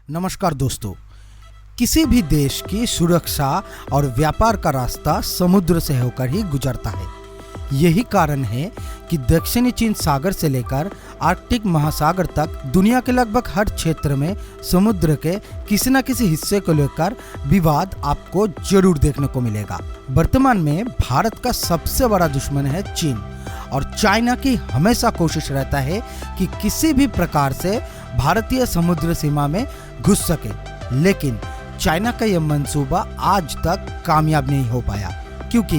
नमस्कार दोस्तों। किसी भी देश की सुरक्षा और व्यापार का रास्ता समुद्र से होकर ही गुजरता है। यही कारण है कि दक्षिणी चीन सागर से लेकर आर्कटिक महासागर तक दुनिया के लगभग हर क्षेत्र में समुद्र के किसी न किसी हिस्से को लेकर विवाद आपको जरूर देखने को मिलेगा। वर्तमान में भारत का सबसे बड़ा दुश्मन है चीन और चाइना की हमेशा कोशिश रहता है कि किसी भी प्रकार से भारतीय समुद्र सीमा में घुस सके, लेकिन चाइना का यह मंसूबा आज तक कामयाब नहीं हो पाया क्योंकि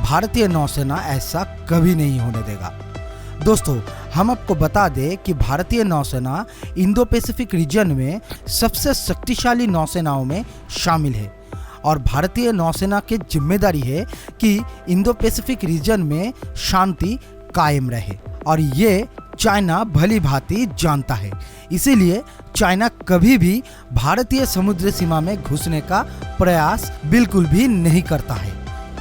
भारतीय नौसेना ऐसा कभी नहीं होने देगा। दोस्तों, हम आपको बता दें कि भारतीय नौसेना इंडो पैसिफिक रीजन में सबसे शक्तिशाली नौसेनाओं में शामिल है और भारतीय नौसेना की जिम्मेदारी है कि इंडो पैसिफिक रीजन में शांति कायम रहे और ये चाइना भली भांति जानता है। इसीलिए चाइना कभी भी भारतीय समुद्र सीमा में घुसने का प्रयास बिल्कुल भी नहीं करता है।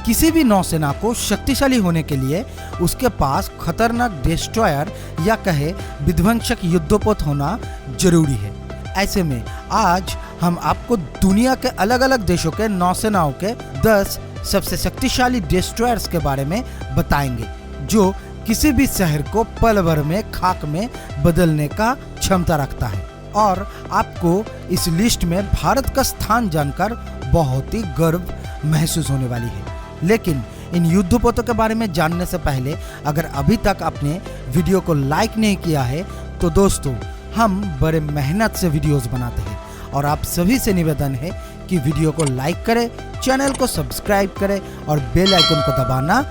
किसी भी नौसेना को शक्तिशाली होने के लिए उसके पास खतरनाक डिस्ट्रॉयर या कहे विध्वंसक युद्धपोत होना जरूरी है। ऐसे में आज हम आपको दुनिया के अलग अलग देशों के नौसेनाओं के 10 सबसे शक्तिशाली डिस्ट्रॉयर्स के बारे में बताएंगे जो किसी भी शहर को पल भर में खाक में बदलने का क्षमता रखता है। और आपको इस लिस्ट में भारत का स्थान जानकर बहुत ही गर्व महसूस होने वाली है। लेकिन इन युद्धपोतों के बारे में जानने से पहले अगर अभी तक आपने वीडियो को लाइक नहीं किया है तो दोस्तों, हम बड़े मेहनत से वीडियोस बनाते हैं और आप सभी से निवेदन है कि वीडियो को लाइक करें, चैनल को सब्सक्राइब करें और बेल आइकन को दबाना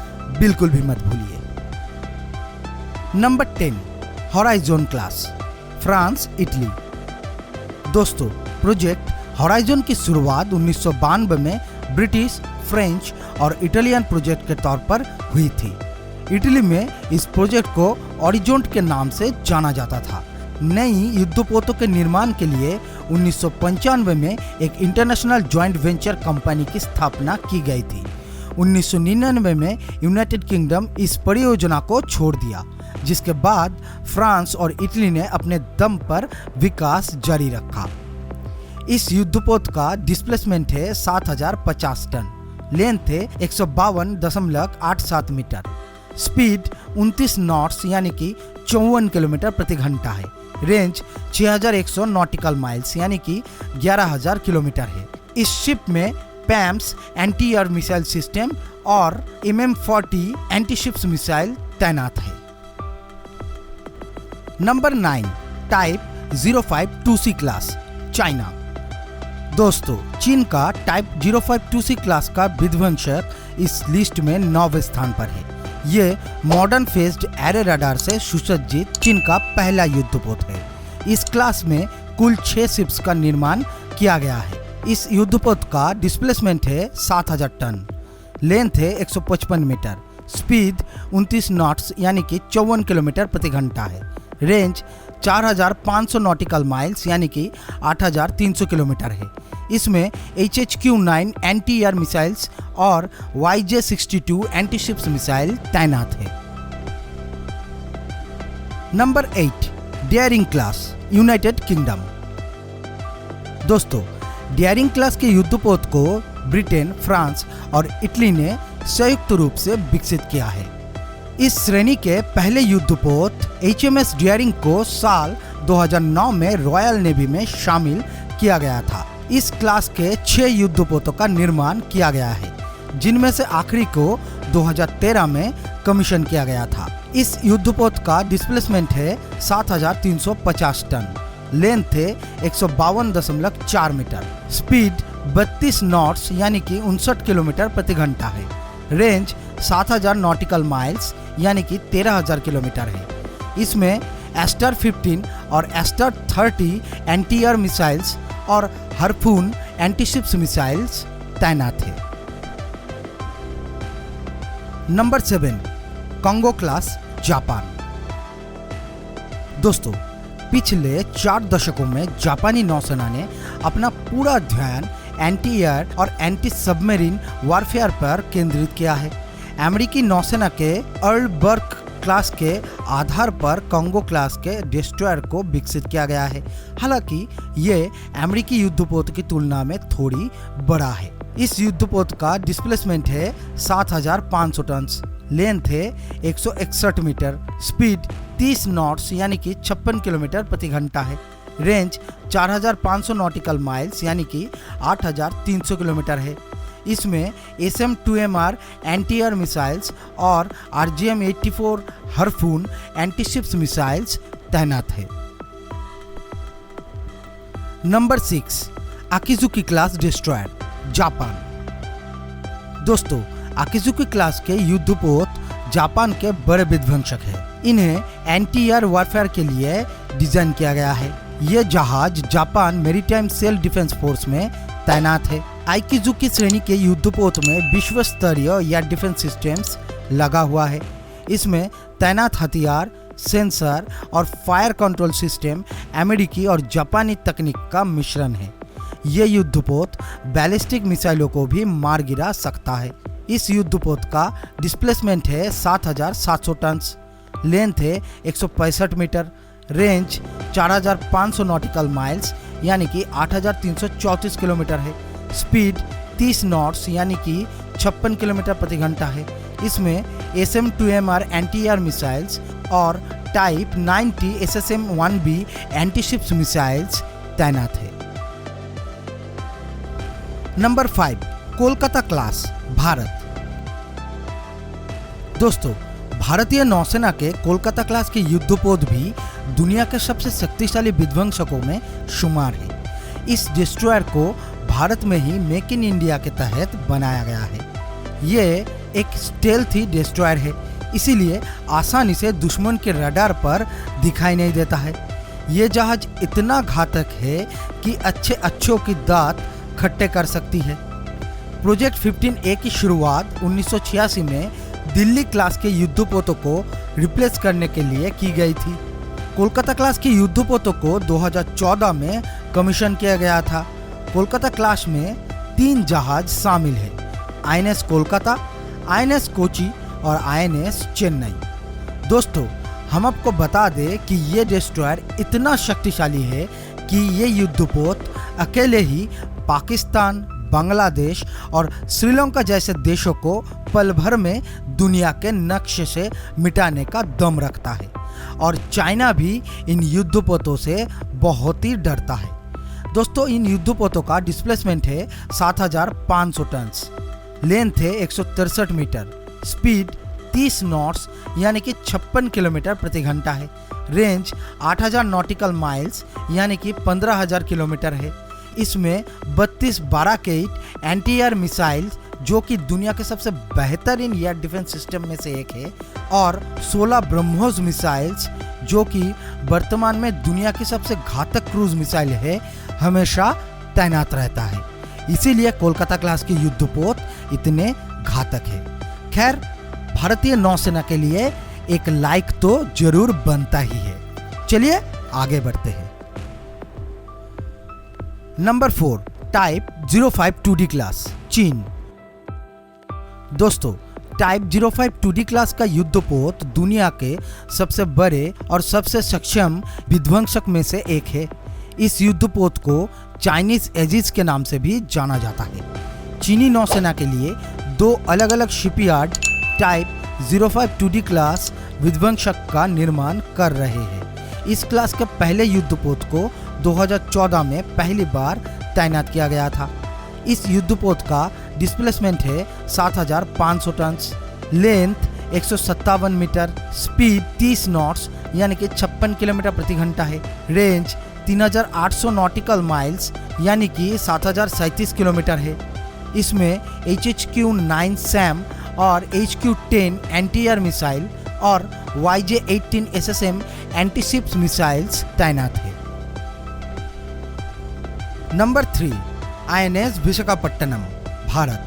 बिल्कुल भी मत भूलिए। Number 10, horizon class, France Italy. दोस्तों, प्रोजेक्ट होराइजन की शुरुआत 1992 में ब्रिटिश, फ्रेंच और इटालियन प्रोजेक्ट के तौर पर हुई थी। इटली में इस प्रोजेक्ट को ओरिजोंट के नाम से जाना जाता था। नई युद्धपोतों के निर्माण के लिए 1995 में एक इंटरनेशनल जॉइंट वेंचर कंपनी की स्थापना की गई थी। 1999 में यूनाइटेड किंगडम इस परियोजना को छोड़ दिया, जिसके बाद फ्रांस और इटली ने अपने दम पर विकास जारी रखा। इस युद्धपोत का डिस्प्लेसमेंट है 7050 टन, लेंथ है 152.87 मीटर, स्पीड 29 नॉट्स यानी कि 54 किलोमीटर प्रति घंटा है, रेंज 6100 नॉटिकल माइल्स यानी कि 11000 किलोमीटर है। इस शिप में पैम्स एंटी एयर मिसाइल सिस्टम और MM40 एंटी शिप्स मिसाइल तैनात है। Number 9, type 052C class, China. दोस्तों, चीन का टाइप 052C क्लास का विध्वंसक इस लिस्ट में 9वें स्थान पर है। ये मॉडर्न फेस्ड एरे रडार से सुसज्जित चीन का पहला युद्धपोत है। इस क्लास में कुल 6 शिप्स का निर्माण किया गया है। इस युद्धपोत का डिस्प्लेसमेंट है 7000 टन, लेंथ है 155 मीटर, स्पीड 29 नॉट्स यानी कि 54 किलोमीटर प्रति घंटा है, रेंज 4500 नॉटिकल माइल्स यानी कि 8300 किलोमीटर है। इसमें HHQ-9 एंटी एयर मिसाइल्स और YJ-62 एंटी शिप्स मिसाइल तैनात है। Number 8, Daring class, United Kingdom. दोस्तों, डेयरिंग क्लास के युद्धपोत को ब्रिटेन, फ्रांस और इटली ने संयुक्त रूप से विकसित किया है। इस श्रेणी के पहले युद्धपोत HMS डेयरिंग को साल 2009 में रॉयल नेवी में शामिल किया गया था। इस क्लास के 6 युद्धपोतों का निर्माण किया गया है, जिनमें से आखिरी को 2013 में कमीशन किया गया था। इस युद्धपोत का डिस्प्लेसमेंट है 7350 टन, लेंथ है 152.4 मीटर, स्पीड 32 नॉट्स यानी कि 59 किलोमीटर प्रति घंटा है, रेंज 7000 नॉटिकल माइल्स यानी कि 13000 किलोमीटर है। इसमें एस्टर 15 और एस्टर 30 एंटी एयर मिसाइल्स और हार्पून एंटी शिप्स मिसाइल्स तैनात है। Number 7, Congo class, Japan. दोस्तों, पिछले 4 दशकों में जापानी नौसेना ने अपना पूरा ध्यान एंटी एयर और एंटी सबमरीन वॉरफेयर पर केंद्रित किया है। अमेरिकी नौसेना के अर्ल बर्क क्लास के आधार पर कांगो क्लास के डिस्ट्रॉयर को विकसित किया गया है। हालांकि ये अमेरिकी युद्धपोत की तुलना में थोड़ी बड़ा है। इस युद्धपोत का डिस्प्लेसमेंट है 7500 टन, लेंथ है 161 मीटर, स्पीड 30 नॉट्स यानी कि 56 किलोमीटर प्रति घंटा है, रेंज 4500 नॉटिकल माइल्स यानी कि 8300 किलोमीटर है। इसमें SM-2MR एंटी एयर मिसाइल्स और RGM-84 हरफून एंटीशिप्स मिसाइल्स तैनात है। नंबर 6, आकिजुकी क्लास डिस्ट्रॉयर, जापान। दोस्तों, आकिजुकी क्लास के युद्धपोत जापान के बड़े विध्वंसक है। इन्हें एंटी एयर वॉरफेयर के लिए डिजाइन किया गया है। ये जहाज Japan maritime self defence force में तैनात है। आकिजुकी श्रेणी के युद्धपोत में विश्व स्तरीय एयर डिफेंस सिस्टम्स लगा हुआ है। इसमें तैनात हथियार, सेंसर और फायर कंट्रोल सिस्टम अमेरिकी और जापानी तकनीक का मिश्रण है। ये युद्धपोत बैलिस्टिक मिसाइलों को भी मार गिरा सकता है। इस युद्धपोत का डिस्प्लेसमेंट है 7700 टन, लेंथ है 165 मीटर, रेंज 4500 नॉटिकल माइल्स यानी कि 8334 किलोमीटर है, स्पीड 30 नॉट्स यानी कि 56 किलोमीटर प्रति घंटा है। इसमें SM-2MR एंटी एयर मिसाइल्स और टाइप 90 SSM-1B एंटीशिप्स मिसाइल्स तैनात है। Number 5, Kolkata class, Bharat. दोस्तों, भारतीय नौसेना के कोलकाता क्लास के युद्धपोत भी दुनिया के सबसे शक्तिशाली विध्वंसकों में शुमार है। इस डिस्ट्रॉयर को भारत में ही मेक इन इंडिया के तहत बनाया गया है। ये एक स्टेल्थी डिस्ट्रॉयर है, इसीलिए आसानी से दुश्मन के रडार पर दिखाई नहीं देता है। ये जहाज इतना घातक है कि अच्छों की दांत खट्टे कर सकती है। प्रोजेक्ट 15A की शुरुआत 1986 में दिल्ली क्लास के युद्धपोतों को रिप्लेस करने के लिए की गई थी। कोलकाता क्लास के युद्धपोतों को 2014 में कमीशन किया गया था। कोलकाता क्लास में 3 जहाज शामिल हैं: INS कोलकाता, INS कोची और INS चेन्नई। दोस्तों, हम आपको बता दें कि ये डिस्ट्रॉयर इतना शक्तिशाली है कि ये युद्धपोत अकेले ही पाकिस्तान, बांग्लादेश और श्रीलंका जैसे देशों को पल भर में दुनिया के नक्शे से मिटाने का दम रखता है और चाइना भी इन युद्धपोतों से बहुत ही डरता है। दोस्तों, इन युद्धपोतों का डिस्प्लेसमेंट है 7500 टन, लेंथ है 163 मीटर, स्पीड 30 नॉट्स यानी कि 56 किलोमीटर प्रति घंटा है, रेंज 8000 नॉटिकल माइल्स यानी कि 15000 किलोमीटर है। इसमें 32 बाराकेट एंटी एयर मिसाइल जो कि दुनिया के सबसे बेहतरीन एयर डिफेंस सिस्टम में से एक है और 16 ब्रह्मोस मिसाइल्स जो कि वर्तमान में दुनिया की सबसे घातक क्रूज मिसाइल है, हमेशा तैनात रहता है। इसीलिए कोलकाता क्लास के युद्धपोत इतने घातक है। खैर, भारतीय नौसेना के लिए एक लाइक तो जरूर बनता ही है। चलिए आगे बढ़ते हैं। नंबर 4, टाइप 05 2D क्लास, चीन। दोस्तों, टाइप 05 2D क्लास का युद्धपोत दुनिया के सबसे बड़े और सबसे सक्षम विध्वंसक में से एक है। इस युद्धपोत को चाइनीज एजिस के नाम से भी जाना जाता है। चीनी नौसेना के लिए 2 अलग अलग शिपयार्ड टाइप 05 2D क्लास विध्वंसक का निर्माण कर रहे हैं। इस क्लास के पहले युद्धपोत को 2014 में पहली बार तैनात किया गया था। इस युद्धपोत का डिस्प्लेसमेंट है 7500 ton, length 157 metre, speed 30 knots यानी कि 56 किलोमीटर प्रति घंटा है, रेंज 3800 नॉटिकल माइल्स यानी कि 7037 किलोमीटर है। इसमें HQ-9 सैम और HQ-10 एंटी एयर मिसाइल और YJ-18 SSM एंटीशिप्स मिसाइल्स तैनात है। Number 3, INS Visakhapatnam, Bharat.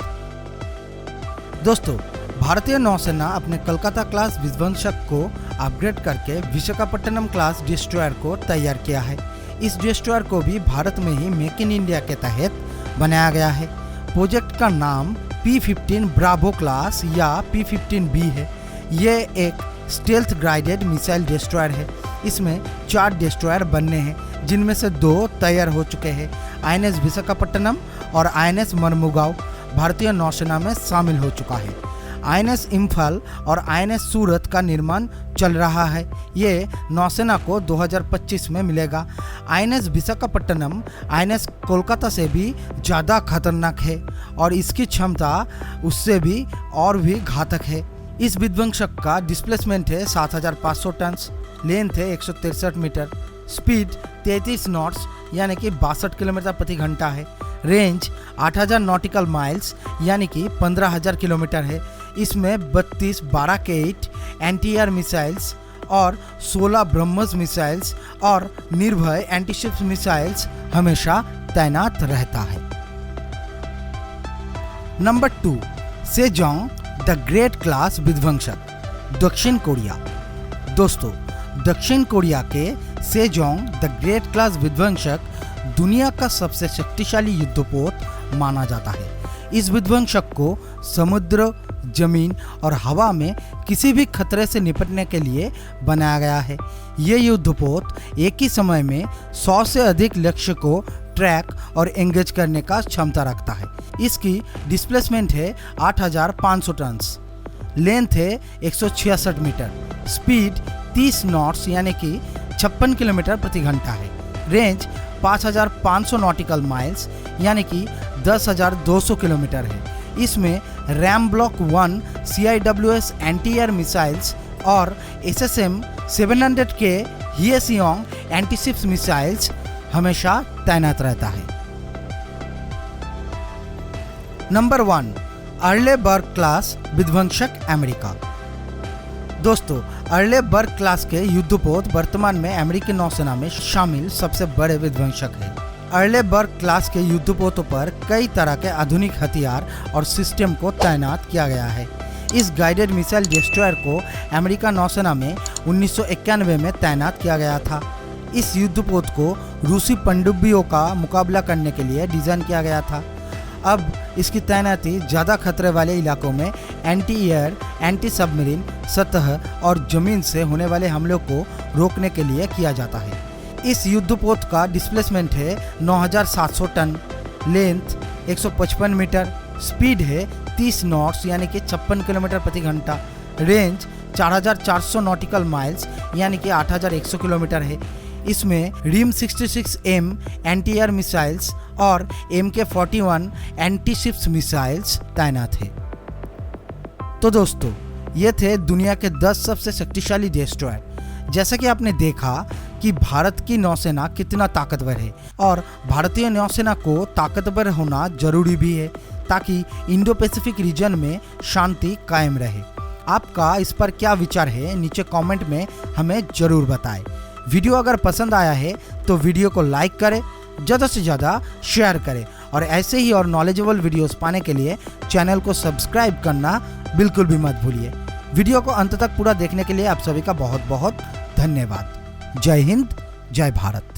दोस्तों, भारतीय नौसेना अपने कोलकाता क्लास विध्वंसक को अपग्रेड करके विशाखापट्टनम क्लास डिस्ट्रॉयर को तैयार किया है। इस डिस्ट्रॉयर को भी भारत में ही मेक इन इंडिया के तहत बनाया गया है। प्रोजेक्ट का नाम P-15 ब्रावो क्लास या P-15B है। ये एक स्टेल्थ गाइडेड मिसाइल डिस्ट्रॉयर है। इसमें 4 डिस्ट्रॉयर बनने हैं, जिनमें से 2 तैयार हो चुके हैं। INS विशाखापट्टनम और INS मर्मुगांव भारतीय नौसेना में शामिल हो चुका है। INS इम्फाल और INS सूरत का निर्माण चल रहा है। ये नौसेना को 2025 में मिलेगा। INS विशाखापट्टनम INS कोलकाता से भी ज़्यादा खतरनाक है और इसकी क्षमता उससे भी और भी घातक है। इस विध्वंसक का डिस्प्लेसमेंट है 7500 टन, लेंथ है 163 मीटर, स्पीड 33 नॉट्स यानी कि 62 किलोमीटर प्रति घंटा है, रेंज 8000 नॉटिकल माइल्स यानी कि 15000 किलोमीटर है। इसमें 32 12K8 एंटी-एयर मिसाइल्स और 16 ब्रह्मोस मिसाइल्स और निर्भय एंटीशिप मिसाइल्स हमेशा तैनात रहता है। Number 2, Sejong the great class विध्वंसक, दक्षिण कोरिया। दोस्तों, दक्षिण कोरिया के सेजोंग द ग्रेट क्लास विध्वंसक दुनिया का सबसे शक्तिशाली युद्धपोत माना जाता है। इस विध्वंसक को समुद्र, जमीन और हवा में किसी भी खतरे से निपटने के लिए बनाया गया है। ये युद्धपोत एक ही समय में 100 से अधिक लक्ष्य को ट्रैक और एंगेज करने का क्षमता रखता है। इसकी डिस्प्लेसमेंट है 8500 टन, लेंथ है 166 मीटर, स्पीड 30 नॉट्स यानी कि 56 किलोमीटर प्रति घंटा है, रेंज 5500 नॉटिकल माइल्स यानी कि 10200 किलोमीटर है। इसमें RAM block 1 CIWS anti-air missiles और SSM 700K हिएसियोंग एंटीशिप मिसाइल्स हमेशा तैनात रहता है। नंबर 1, अर्लेबर्ग क्लास विध्वंसक अमेरिका। दोस्तों, अर्लेबर्ग क्लास के युद्धपोत वर्तमान में अमेरिकी नौसेना में शामिल सबसे बड़े विध्वंसक हैं। अर्लेबर्ग क्लास के युद्धपोतों पर कई तरह के आधुनिक हथियार और सिस्टम को तैनात किया गया है। इस गाइडेड मिसाइल डिस्ट्रॉयर को अमेरिका नौसेना में 1991 में तैनात किया गया था। इस युद्धपोत को रूसी पनडुब्बियों का मुकाबला करने के लिए डिज़ाइन किया गया था। अब इसकी तैनाती ज़्यादा खतरे वाले इलाकों में एंटी-एयर, एंटी सबमरीन, सतह और ज़मीन से होने वाले हमलों को रोकने के लिए किया जाता है। इस युद्धपोत का डिस्प्लेसमेंट है 9700 टन, लेंथ 155 मीटर, स्पीड है 30 नॉट्स यानी कि 56 किलोमीटर प्रति घंटा, रेंज 4400 नॉटिकल माइल्स यानी कि 8100 किलोमीटर है। इसमें रिम 66M एंटी-एयर मिसाइल्स और MK41 एंटीशिप मिसाइल्स तैनात है। तो दोस्तों, ये थे दुनिया के 10 सबसे शक्तिशाली डिस्ट्रॉयर। जैसा कि आपने देखा कि भारत की नौसेना कितना ताकतवर है और भारतीय नौसेना को ताकतवर होना जरूरी भी है ताकि इंडो पैसिफिक रीजन में शांति कायम रहे। आपका इस पर क्या विचार है, नीचे कमेंट में हमें जरूर बताएं। वीडियो अगर पसंद आया है तो वीडियो को लाइक करें, ज़्यादा से ज़्यादा शेयर करें और ऐसे ही और नॉलेजेबल वीडियोस पाने के लिए चैनल को सब्सक्राइब करना बिल्कुल भी मत भूलिए। वीडियो को अंत तक पूरा देखने के लिए आप सभी का बहुत बहुत धन्यवाद। जय हिंद, जय भारत।